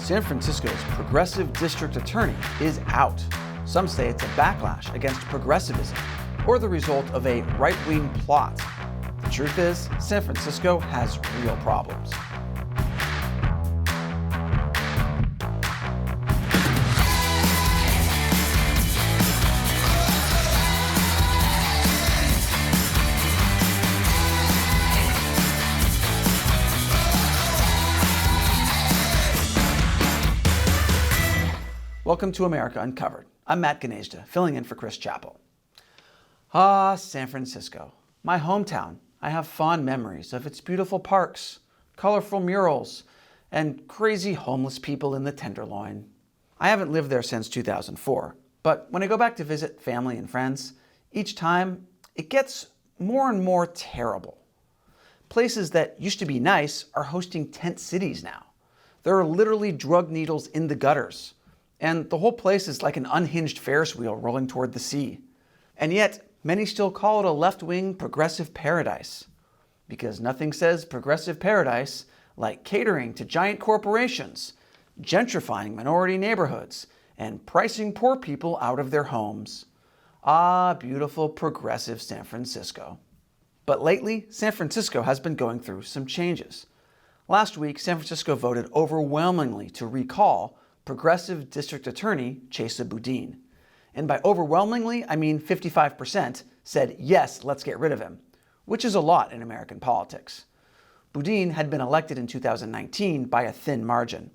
San Francisco's progressive district attorney is out. Some say it's a backlash against progressivism or the result of a right-wing plot. The truth is, San Francisco has real problems. Welcome to America Uncovered. I'm Matt Ganejda, filling in for Chris Chappell. San Francisco, my hometown. I have fond memories of its beautiful parks, colorful murals, and crazy homeless people in the Tenderloin. I haven't lived there since 2004, but when I go back to visit family and friends, each time it gets more and more terrible. Places that used to be nice are hosting tent cities now. There are literally drug needles in the gutters. And the whole place is like an unhinged Ferris wheel rolling toward the sea. And yet, many still call it a left-wing progressive paradise. Because nothing says progressive paradise like catering to giant corporations, gentrifying minority neighborhoods, and pricing poor people out of their homes. Beautiful progressive San Francisco. But lately, San Francisco has been going through some changes. Last week, San Francisco voted overwhelmingly to recall Progressive District Attorney Chesa Boudin. And by overwhelmingly, I mean 55% said, yes, let's get rid of him, which is a lot in American politics. Boudin had been elected in 2019 by a thin margin.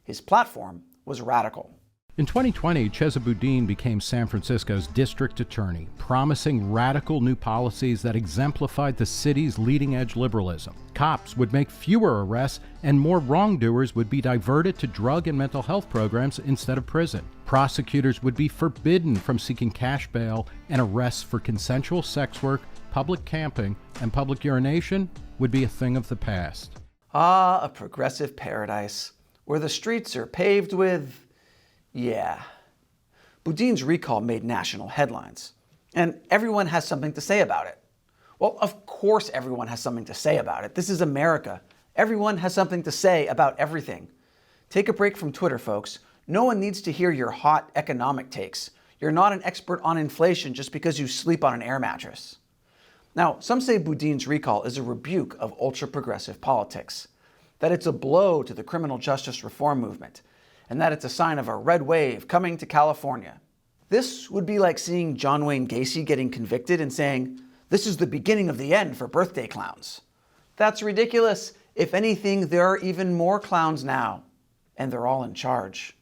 His platform was radical. In 2020, Chesa Boudin became San Francisco's district attorney, promising radical new policies that exemplified the city's leading-edge liberalism. Cops would make fewer arrests, and more wrongdoers would be diverted to drug and mental health programs instead of prison. Prosecutors would be forbidden from seeking cash bail, and arrests for consensual sex work, public camping, and public urination would be a thing of the past. A progressive paradise, where the streets are paved with... Yeah. Boudin's recall made national headlines, and everyone has something to say about it. Well, of course everyone has something to say about it. This is America. Everyone has something to say about everything. Take a break from Twitter, folks. No one needs to hear your hot economic takes. You're not an expert on inflation just because you sleep on an air mattress. Now, some say Boudin's recall is a rebuke of ultra-progressive politics, that it's a blow to the criminal justice reform movement, and that it's a sign of a red wave coming to California. This would be like seeing John Wayne Gacy getting convicted and saying, this is the beginning of the end for birthday clowns. That's ridiculous. If anything, there are even more clowns now, and they're all in charge.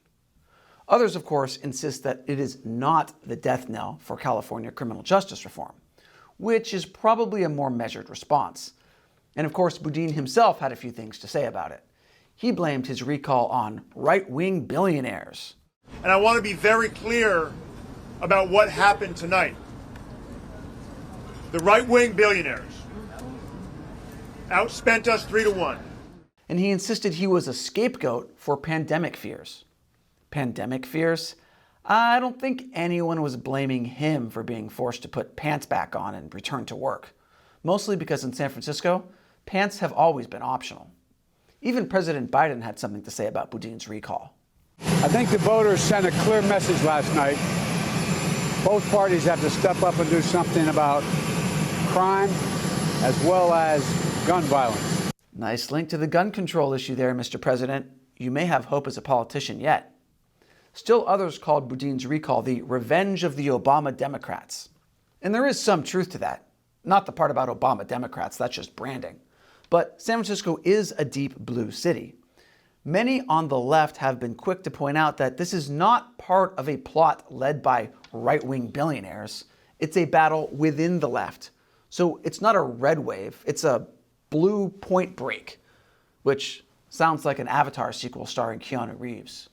Others, of course, insist that it is not the death knell for California criminal justice reform, which is probably a more measured response. And of course, Boudin himself had a few things to say about it. He blamed his recall on right-wing billionaires. And I want to be very clear about what happened tonight. The right-wing billionaires outspent us 3-1. And he insisted he was a scapegoat for pandemic fears. Pandemic fears? I don't think anyone was blaming him for being forced to put pants back on and return to work. Mostly because in San Francisco, pants have always been optional. Even President Biden had something to say about Boudin's recall. I think the voters sent a clear message last night. Both parties have to step up and do something about crime as well as gun violence. Nice link to the gun control issue there, Mr. President. You may have hope as a politician yet. Still others called Boudin's recall the revenge of the Obama Democrats. And there is some truth to that. Not the part about Obama Democrats, that's just branding. But San Francisco is a deep blue city. Many on the left have been quick to point out that this is not part of a plot led by right-wing billionaires. It's a battle within the left. So it's not a red wave, it's a blue Point Break, which sounds like an Avatar sequel starring Keanu Reeves.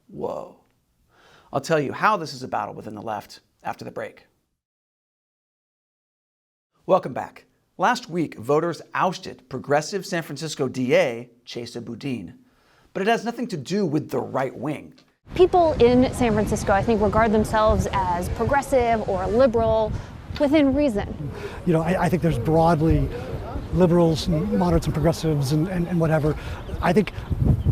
Whoa. I'll tell you how this is a battle within the left after the break. Welcome back. Last week, voters ousted progressive San Francisco DA Chesa Boudin. But it has nothing to do with the right wing. People in San Francisco, I think, regard themselves as progressive or liberal within reason. You know, I think there's broadly liberals, and moderates and progressives and whatever. I think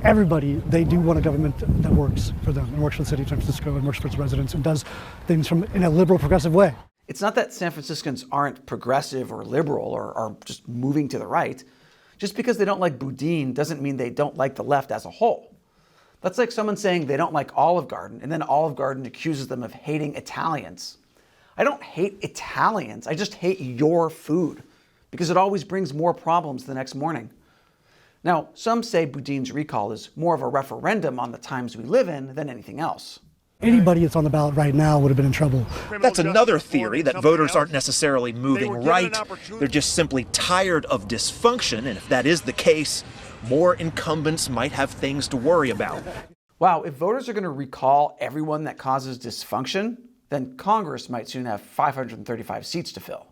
everybody, they do want a government that works for them and works for the city of San Francisco and works for its residents and does things in a liberal, progressive way. It's not that San Franciscans aren't progressive or liberal or are just moving to the right. Just because they don't like Boudin doesn't mean they don't like the left as a whole. That's like someone saying they don't like Olive Garden and then Olive Garden accuses them of hating Italians. I don't hate Italians, I just hate your food because it always brings more problems the next morning. Now, some say Boudin's recall is more of a referendum on the times we live in than anything else. Anybody that's on the ballot right now would have been in trouble. That's another theory, that voters aren't necessarily moving right. They're just simply tired of dysfunction, and if that is the case, more incumbents might have things to worry about. Wow, if voters are going to recall everyone that causes dysfunction, then Congress might soon have 535 seats to fill.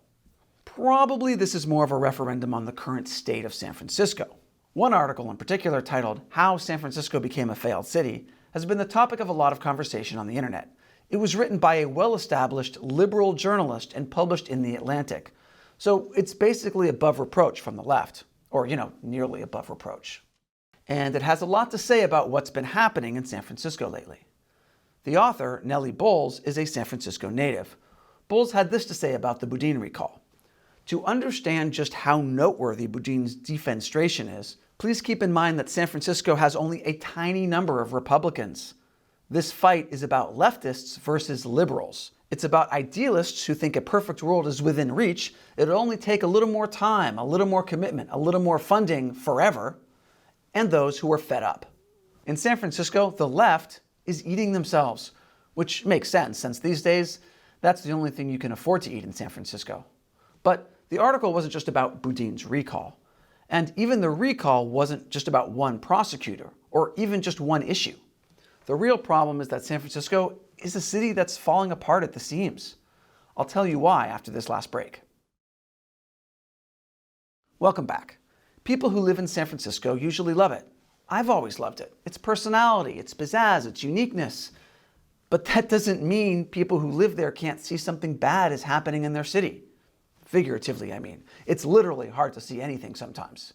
Probably this is more of a referendum on the current state of San Francisco. One article in particular, titled "How San Francisco Became a Failed City," has been the topic of a lot of conversation on the internet. It was written by a well-established liberal journalist and published in The Atlantic. So it's basically above reproach from the left, or, nearly above reproach. And it has a lot to say about what's been happening in San Francisco lately. The author, Nellie Bowles, is a San Francisco native. Bowles had this to say about the Boudin recall. To understand just how noteworthy Boudin's defenestration is, please keep in mind that San Francisco has only a tiny number of Republicans. This fight is about leftists versus liberals. It's about idealists who think a perfect world is within reach. It'll only take a little more time, a little more commitment, a little more funding forever, and those who are fed up. In San Francisco, the left is eating themselves, which makes sense since these days, that's the only thing you can afford to eat in San Francisco. But the article wasn't just about Boudin's recall. And even the recall wasn't just about one prosecutor or even just one issue. The real problem is that San Francisco is a city that's falling apart at the seams. I'll tell you why after this last break. Welcome back. People who live in San Francisco usually love it. I've always loved it. Its personality, its pizzazz, its uniqueness. But that doesn't mean people who live there can't see something bad is happening in their city. Figuratively, I mean. It's literally hard to see anything sometimes.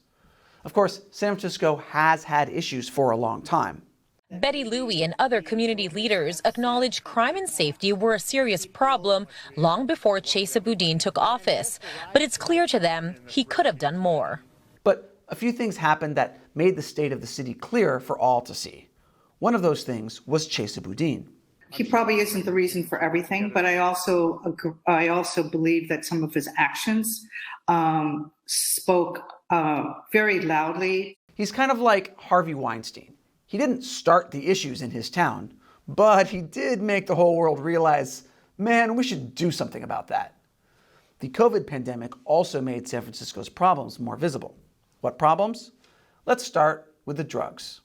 Of course, San Francisco has had issues for a long time. Betty Louie and other community leaders acknowledged crime and safety were a serious problem long before Chesa Boudin took office. But it's clear to them he could have done more. But a few things happened that made the state of the city clear for all to see. One of those things was Chesa Boudin. He probably isn't the reason for everything, but I also believe that some of his actions spoke very loudly. He's kind of like Harvey Weinstein. He didn't start the issues in his town, but he did make the whole world realize, man, we should do something about that. The COVID pandemic also made San Francisco's problems more visible. What problems? Let's start with the drugs.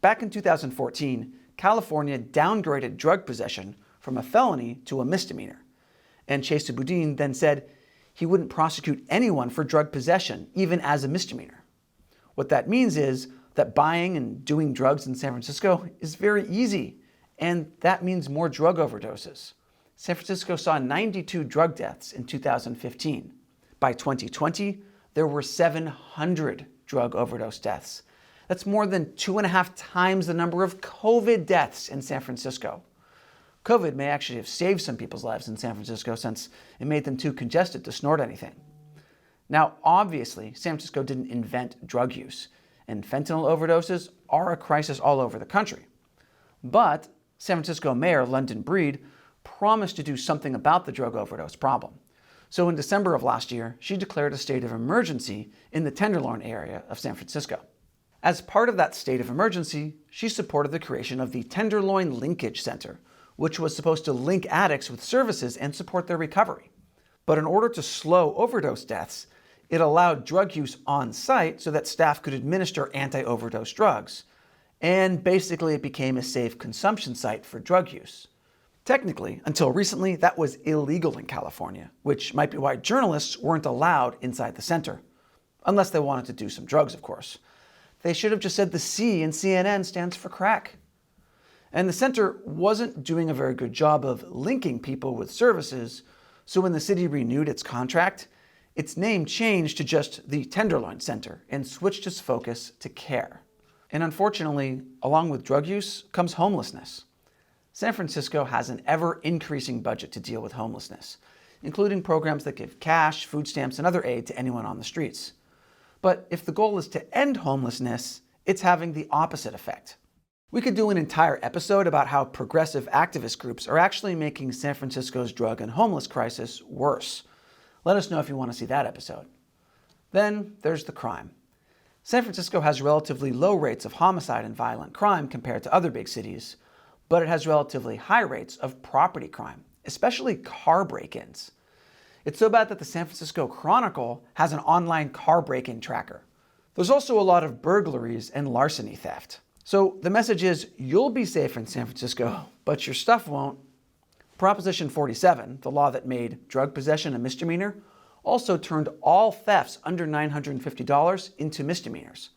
Back in 2014, California downgraded drug possession from a felony to a misdemeanor. And Chesa Boudin then said he wouldn't prosecute anyone for drug possession, even as a misdemeanor. What that means is that buying and doing drugs in San Francisco is very easy, and that means more drug overdoses. San Francisco saw 92 drug deaths in 2015. By 2020, there were 700 drug overdose deaths. That's more than 2.5 times the number of COVID deaths in San Francisco. COVID may actually have saved some people's lives in San Francisco since it made them too congested to snort anything. Now, obviously, San Francisco didn't invent drug use, and fentanyl overdoses are a crisis all over the country. But San Francisco Mayor London Breed promised to do something about the drug overdose problem. So in December of last year, she declared a state of emergency in the Tenderloin area of San Francisco. As part of that state of emergency, she supported the creation of the Tenderloin Linkage Center, which was supposed to link addicts with services and support their recovery. But in order to slow overdose deaths, it allowed drug use on site so that staff could administer anti-overdose drugs. And basically it became a safe consumption site for drug use. Technically, until recently, that was illegal in California, which might be why journalists weren't allowed inside the center. Unless they wanted to do some drugs, of course. They should have just said the C in CNN stands for crack. And the center wasn't doing a very good job of linking people with services, so when the city renewed its contract, its name changed to just the Tenderloin Center and switched its focus to care. And unfortunately, along with drug use comes homelessness. San Francisco has an ever-increasing budget to deal with homelessness, including programs that give cash, food stamps, and other aid to anyone on the streets. But if the goal is to end homelessness, it's having the opposite effect. We could do an entire episode about how progressive activist groups are actually making San Francisco's drug and homeless crisis worse. Let us know if you want to see that episode. Then there's the crime. San Francisco has relatively low rates of homicide and violent crime compared to other big cities, but it has relatively high rates of property crime, especially car break-ins. It's so bad that the San Francisco Chronicle has an online car break-in tracker. There's also a lot of burglaries and larceny theft. So the message is, you'll be safe in San Francisco, but your stuff won't. Proposition 47, the law that made drug possession a misdemeanor, also turned all thefts under $950 into misdemeanors.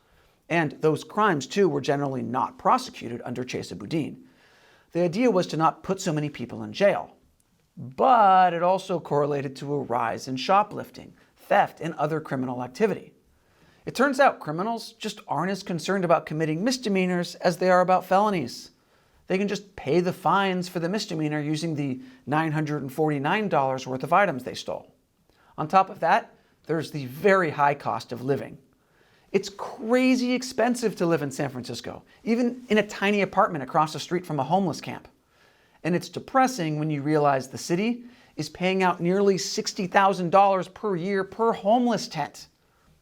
And those crimes, too, were generally not prosecuted under Chesa Boudin. The idea was to not put so many people in jail. But it also correlated to a rise in shoplifting, theft, and other criminal activity. It turns out criminals just aren't as concerned about committing misdemeanors as they are about felonies. They can just pay the fines for the misdemeanor using the $949 worth of items they stole. On top of that, there's the very high cost of living. It's crazy expensive to live in San Francisco, even in a tiny apartment across the street from a homeless camp. And it's depressing when you realize the city is paying out nearly $60,000 per year per homeless tent.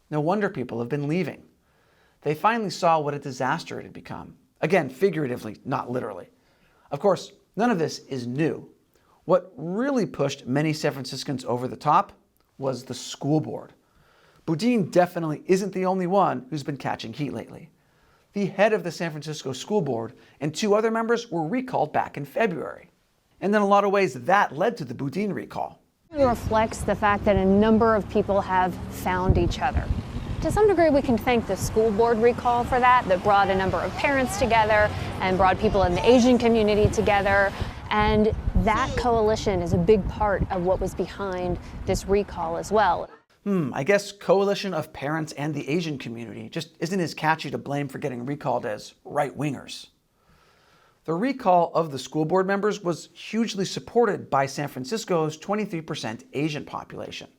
No wonder people have been leaving. They finally saw what a disaster it had become. Again, figuratively, not literally. Of course, none of this is new. What really pushed many San Franciscans over the top was the school board. Boudin definitely isn't the only one who's been catching heat lately. The head of the San Francisco School Board and 2 other members were recalled back in February. And in a lot of ways, that led to the Boudin recall. It reflects the fact that a number of people have found each other. To some degree, we can thank the school board recall for that brought a number of parents together and brought people in the Asian community together. And that coalition is a big part of what was behind this recall as well. I guess coalition of parents and the Asian community just isn't as catchy to blame for getting recalled as right-wingers. The recall of the school board members was hugely supported by San Francisco's 23% Asian population,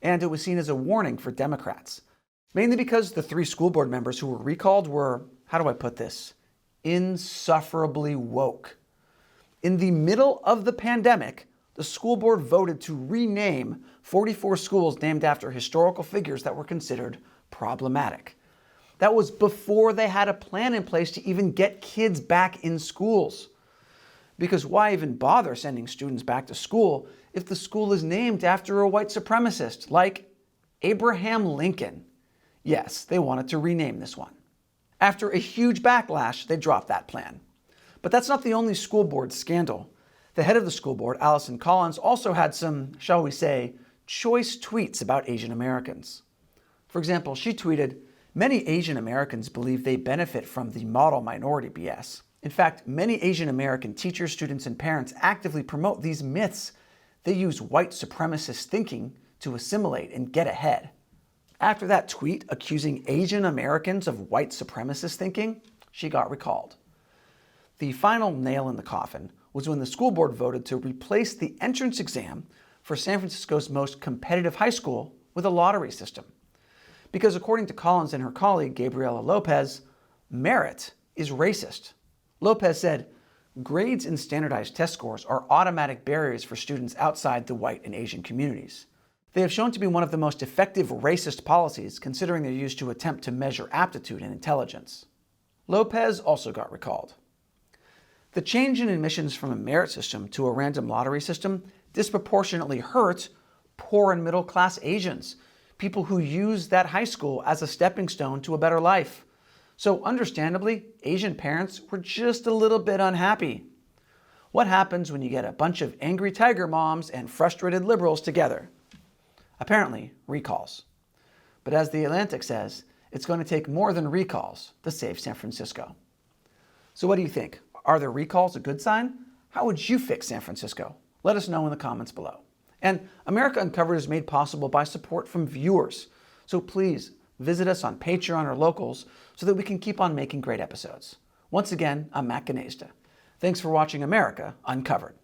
and it was seen as a warning for Democrats, mainly because the 3 school board members who were recalled were, how do I put this, insufferably woke. In the middle of the pandemic, the school board voted to rename 44 schools named after historical figures that were considered problematic. That was before they had a plan in place to even get kids back in schools. Because why even bother sending students back to school if the school is named after a white supremacist like Abraham Lincoln? Yes, they wanted to rename this one. After a huge backlash, they dropped that plan. But that's not the only school board scandal. The head of the school board, Allison Collins, also had some, shall we say, choice tweets about Asian Americans. For example, she tweeted, "Many Asian Americans believe they benefit from the model minority BS. In fact, many Asian American teachers, students, and parents actively promote these myths. They use white supremacist thinking to assimilate and get ahead." After that tweet accusing Asian Americans of white supremacist thinking, she got recalled. The final nail in the coffin was when the school board voted to replace the entrance exam for San Francisco's most competitive high school with a lottery system. Because according to Collins and her colleague, Gabriela Lopez, merit is racist. Lopez said, "Grades and standardized test scores are automatic barriers for students outside the white and Asian communities. They have shown to be one of the most effective racist policies, considering they're used to attempt to measure aptitude and intelligence." Lopez also got recalled. The change in admissions from a merit system to a random lottery system disproportionately hurt poor and middle-class Asians, people who use that high school as a stepping stone to a better life. So understandably, Asian parents were just a little bit unhappy. What happens when you get a bunch of angry tiger moms and frustrated liberals together? Apparently, recalls. But as The Atlantic says, it's going to take more than recalls to save San Francisco. So what do you think? Are the recalls a good sign? How would you fix San Francisco? Let us know in the comments below. And America Uncovered is made possible by support from viewers. So please visit us on Patreon or Locals so that we can keep on making great episodes. Once again, I'm Matt Gnezda. Thanks for watching America Uncovered.